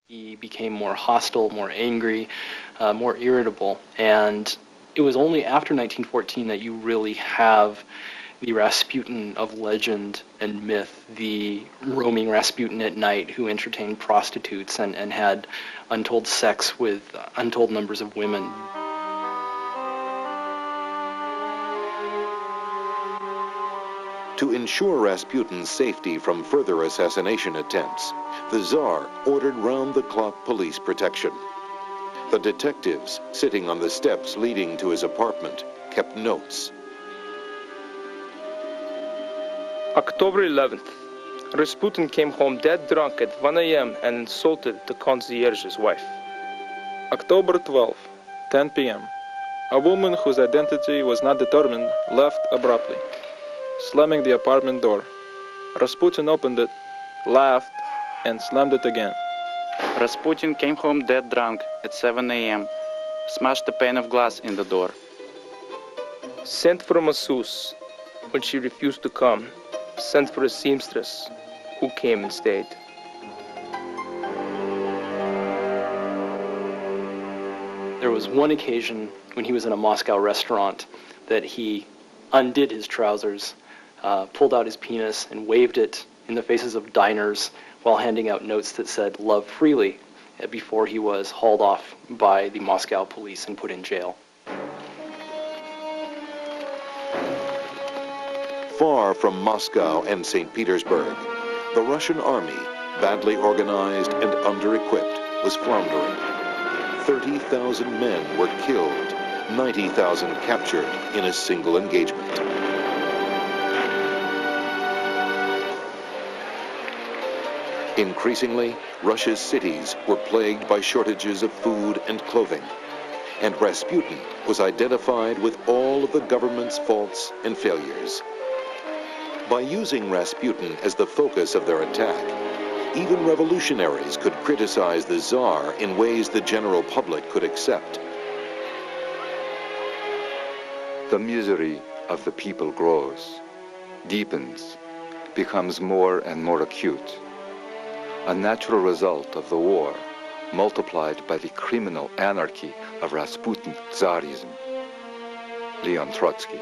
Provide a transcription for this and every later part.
He became more hostile, more angry, more irritable, and it was only after 1914 that you really have the Rasputin of legend and myth, the roaming Rasputin at night who entertained prostitutes and had untold sex with untold numbers of women. To ensure Rasputin's safety from further assassination attempts, the Tsar ordered round-the-clock police protection. The detectives, sitting on the steps leading to his apartment, kept notes. October 11th. Rasputin came home dead drunk at 1 a.m. and insulted the concierge's wife. October 12th, 10 p.m. A woman whose identity was not determined left abruptly, slamming the apartment door. Rasputin opened it, laughed, and slammed it again. Rasputin came home dead drunk at 7 a.m., smashed a pane of glass in the door. Sent for a masseuse when she refused to come. Sent for a seamstress who came and stayed. There was one occasion when he was in a Moscow restaurant that he undid his trousers, pulled out his penis, and waved it in the faces of diners while handing out notes that said "love freely" before he was hauled off by the Moscow police and put in jail. Far from Moscow and St. Petersburg, the Russian army, badly organized and under-equipped, was floundering. 30,000 men were killed, 90,000 captured in a single engagement. Increasingly, Russia's cities were plagued by shortages of food and clothing, and Rasputin was identified with all of the government's faults and failures. By using Rasputin as the focus of their attack, even revolutionaries could criticize the Tsar in ways the general public could accept. The misery of the people grows, deepens, becomes more and more acute. A natural result of the war, multiplied by the criminal anarchy of Rasputin Tsarism. Leon Trotsky.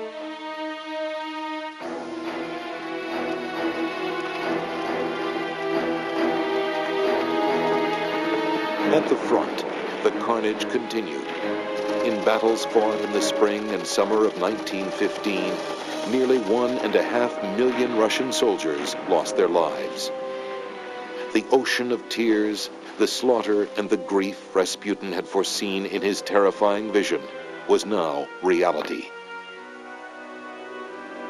At the front, the carnage continued. In battles fought in the spring and summer of 1915, nearly 1.5 million Russian soldiers lost their lives. The ocean of tears, the slaughter, and the grief Rasputin had foreseen in his terrifying vision was now reality.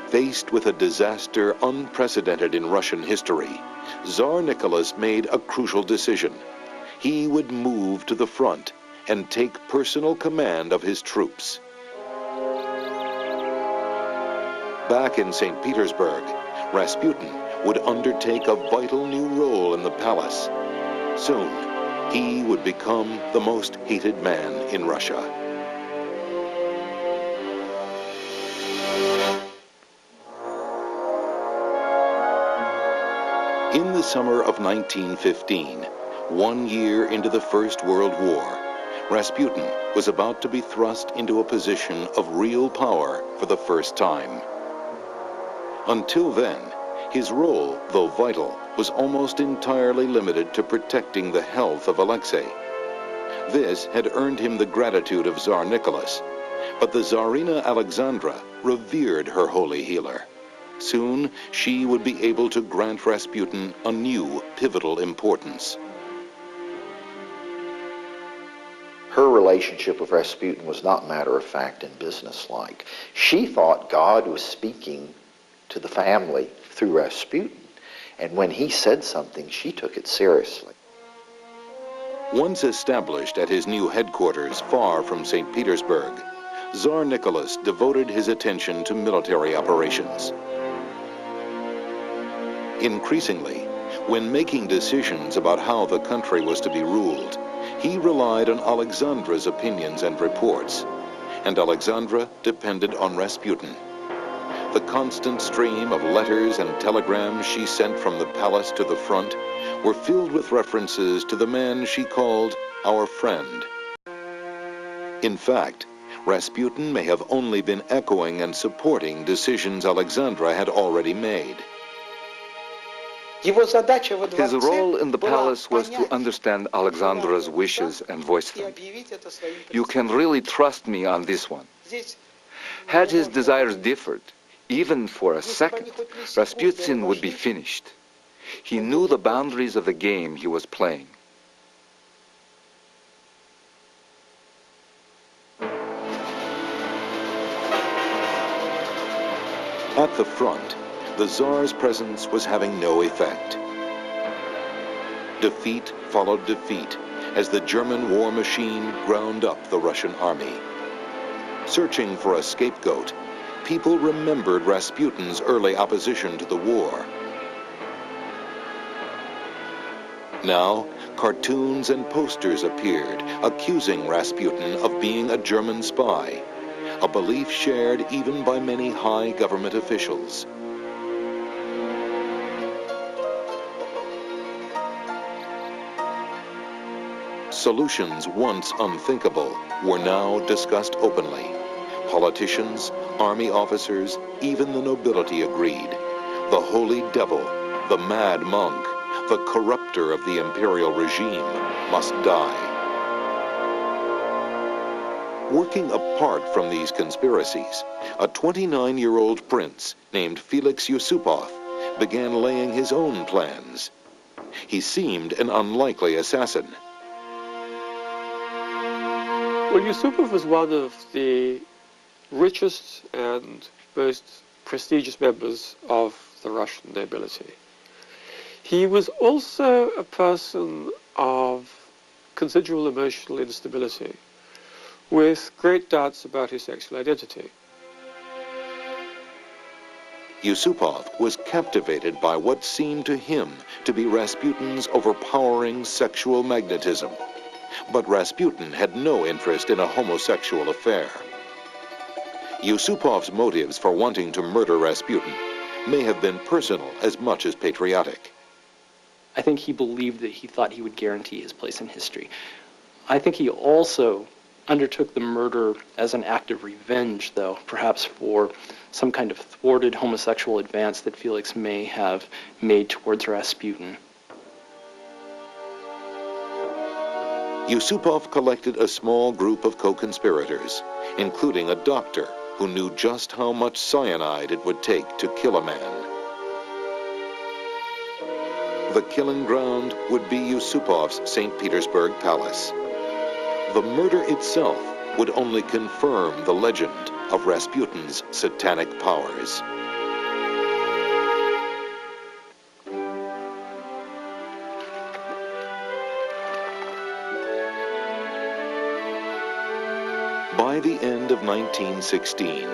Faced with a disaster unprecedented in Russian history, Tsar Nicholas made a crucial decision. He would move to the front and take personal command of his troops. Back in St. Petersburg, Rasputin would undertake a vital new role in the palace. Soon, he would become the most hated man in Russia. In the summer of 1915, 1 year into the First World War, Rasputin was about to be thrust into a position of real power for the first time. Until then, his role, though vital, was almost entirely limited to protecting the health of Alexei. This had earned him the gratitude of Tsar Nicholas, but the Tsarina Alexandra revered her holy healer. Soon, she would be able to grant Rasputin a new pivotal importance. Her relationship with Rasputin was not matter-of-fact and businesslike. She thought God was speaking to the family through Rasputin, and when he said something, she took it seriously. Once established at his new headquarters far from St. Petersburg, Tsar Nicholas devoted his attention to military operations. Increasingly, when making decisions about how the country was to be ruled, he relied on Alexandra's opinions and reports, and Alexandra depended on Rasputin. The constant stream of letters and telegrams she sent from the palace to the front were filled with references to the man she called our friend. In fact, Rasputin may have only been echoing and supporting decisions Alexandra had already made. His role in the palace was to understand Alexandra's wishes and voice them. You can really trust me on this one. Had his desires differed, even for a second, Rasputin would be finished. He knew the boundaries of the game he was playing. At the front, the Tsar's presence was having no effect. Defeat followed defeat as the German war machine ground up the Russian army. Searching for a scapegoat, people remembered Rasputin's early opposition to the war. Now, cartoons and posters appeared accusing Rasputin of being a German spy, a belief shared even by many high government officials. Solutions once unthinkable were now discussed openly. Politicians, army officers, even the nobility agreed. The holy devil, the mad monk, the corrupter of the imperial regime must die. Working apart from these conspiracies, a 29-year-old prince named Felix Yusupov began laying his own plans. He seemed an unlikely assassin. Well, Yusupov was one of the richest and most prestigious members of the Russian nobility. He was also a person of considerable emotional instability, with great doubts about his sexual identity. Yusupov was captivated by what seemed to him to be Rasputin's overpowering sexual magnetism. But Rasputin had no interest in a homosexual affair. Yusupov's motives for wanting to murder Rasputin may have been personal as much as patriotic. I think he believed that he thought he would guarantee his place in history. I think he also undertook the murder as an act of revenge, though, perhaps for some kind of thwarted homosexual advance that Felix may have made towards Rasputin. Yusupov collected a small group of co-conspirators, including a doctor who knew just how much cyanide it would take to kill a man. The killing ground would be Yusupov's St. Petersburg palace. The murder itself would only confirm the legend of Rasputin's satanic powers. By the end of 1916,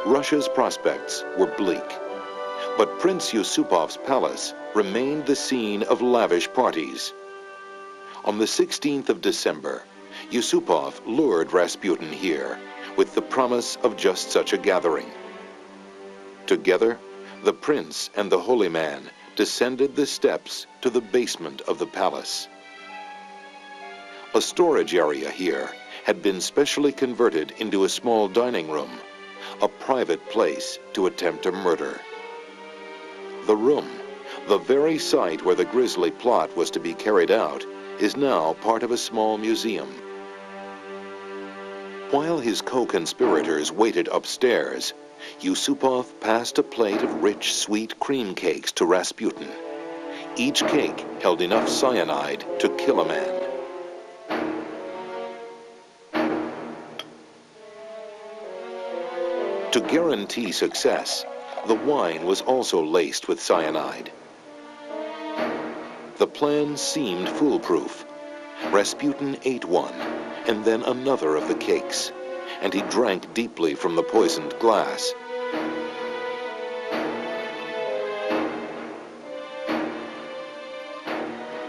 Russia's prospects were bleak. But Prince Yusupov's palace remained the scene of lavish parties. On the 16th of December, Yusupov lured Rasputin here with the promise of just such a gathering. Together, the prince and the holy man descended the steps to the basement of the palace. A storage area here had been specially converted into a small dining room, a private place to attempt a murder. The room, the very site where the grisly plot was to be carried out, is now part of a small museum. While his co-conspirators waited upstairs, Yusupov passed a plate of rich, sweet cream cakes to Rasputin. Each cake held enough cyanide to kill a man. To guarantee success, the wine was also laced with cyanide. The plan seemed foolproof. Rasputin ate one, and then another of the cakes, and he drank deeply from the poisoned glass.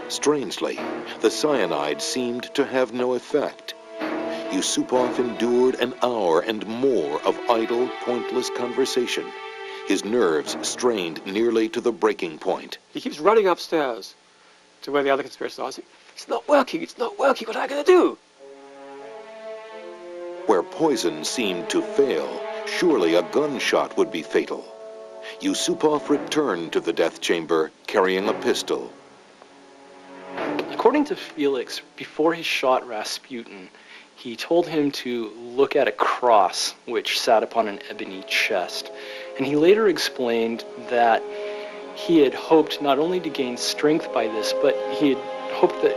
Strangely, the cyanide seemed to have no effect. Yusupov endured an hour and more of idle, pointless conversation, his nerves strained nearly to the breaking point. He keeps running upstairs to where the other conspirators are. Saying, it's not working, what am I going to do? Where poison seemed to fail, surely a gunshot would be fatal. Yusupov returned to the death chamber carrying a pistol. According to Felix, before he shot Rasputin, he told him to look at a cross which sat upon an ebony chest. And he later explained that he had hoped not only to gain strength by this, but he had hoped that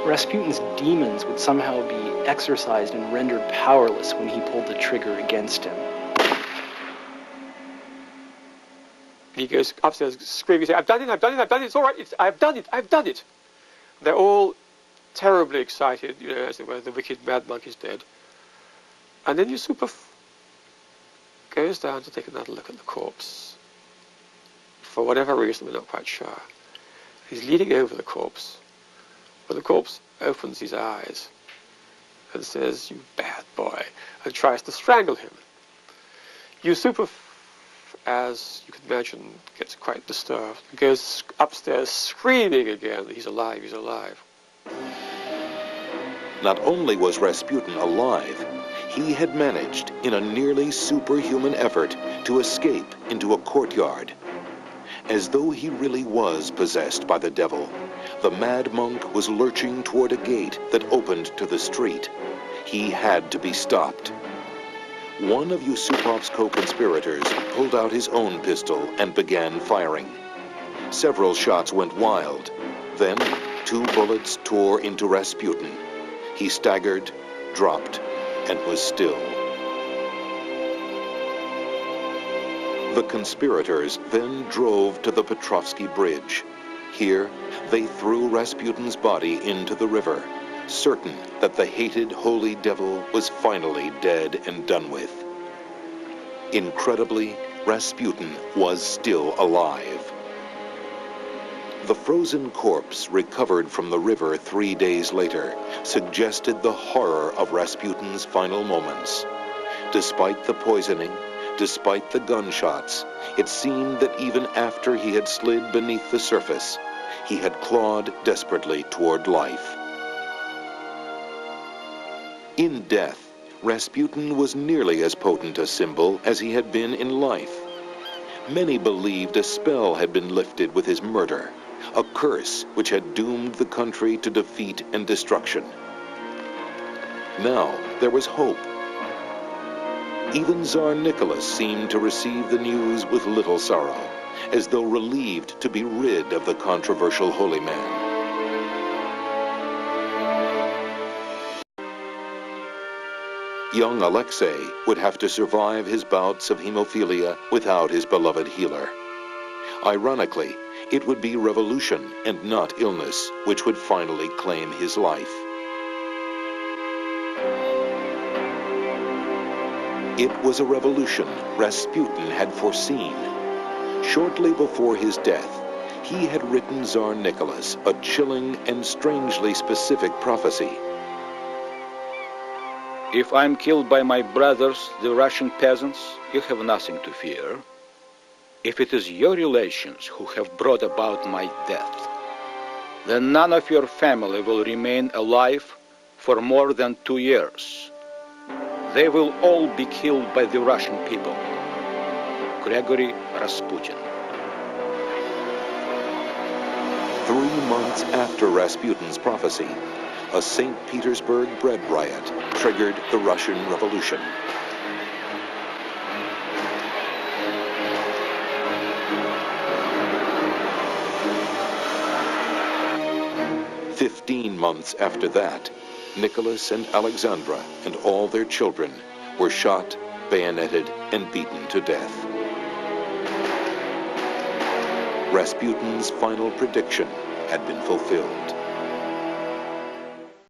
Rasputin's demons would somehow be exorcised and rendered powerless when he pulled the trigger against him. He goes upstairs screaming, saying, I've done it, it's all right, I've done it. They're all terribly excited, as it were, the wicked mad monk is dead. And then Yusupov goes down to take another look at the corpse. For whatever reason, we're not quite sure. He's leaning over the corpse, but the corpse opens his eyes and says, you bad boy, and tries to strangle him. Yusupov, as you can imagine, gets quite disturbed. He goes upstairs screaming again, he's alive, he's alive. Not only was Rasputin alive, he had managed, in a nearly superhuman effort, to escape into a courtyard. As though he really was possessed by the devil, the mad monk was lurching toward a gate that opened to the street. He had to be stopped. One of Yusupov's co-conspirators pulled out his own pistol and began firing. Several shots went wild. Then, 2 bullets tore into Rasputin. He staggered, dropped, and was still. The conspirators then drove to the Petrovsky Bridge. Here, they threw Rasputin's body into the river, certain that the hated holy devil was finally dead and done with. Incredibly, Rasputin was still alive. The frozen corpse recovered from the river 3 days later suggested the horror of Rasputin's final moments. Despite the poisoning, despite the gunshots, it seemed that even after he had slid beneath the surface, he had clawed desperately toward life. In death, Rasputin was nearly as potent a symbol as he had been in life. Many believed a spell had been lifted with his murder, a curse which had doomed the country to defeat and destruction. Now there was hope. Even Tsar Nicholas seemed to receive the news with little sorrow, as though relieved to be rid of the controversial holy man. Young Alexei would have to survive his bouts of hemophilia without his beloved healer. Ironically, it would be revolution and not illness which would finally claim his life. It was a revolution Rasputin had foreseen. Shortly before his death, he had written Tsar Nicholas a chilling and strangely specific prophecy. If I'm killed by my brothers, the Russian peasants, you have nothing to fear. If it is your relations who have brought about my death, then none of your family will remain alive for more than 2 years. They will all be killed by the Russian people. Gregory Rasputin. 3 months after Rasputin's prophecy, a St. Petersburg bread riot triggered the Russian Revolution. "15 months after that, Nicholas and Alexandra and all their children were shot, bayoneted, and beaten to death. Rasputin's final prediction had been fulfilled.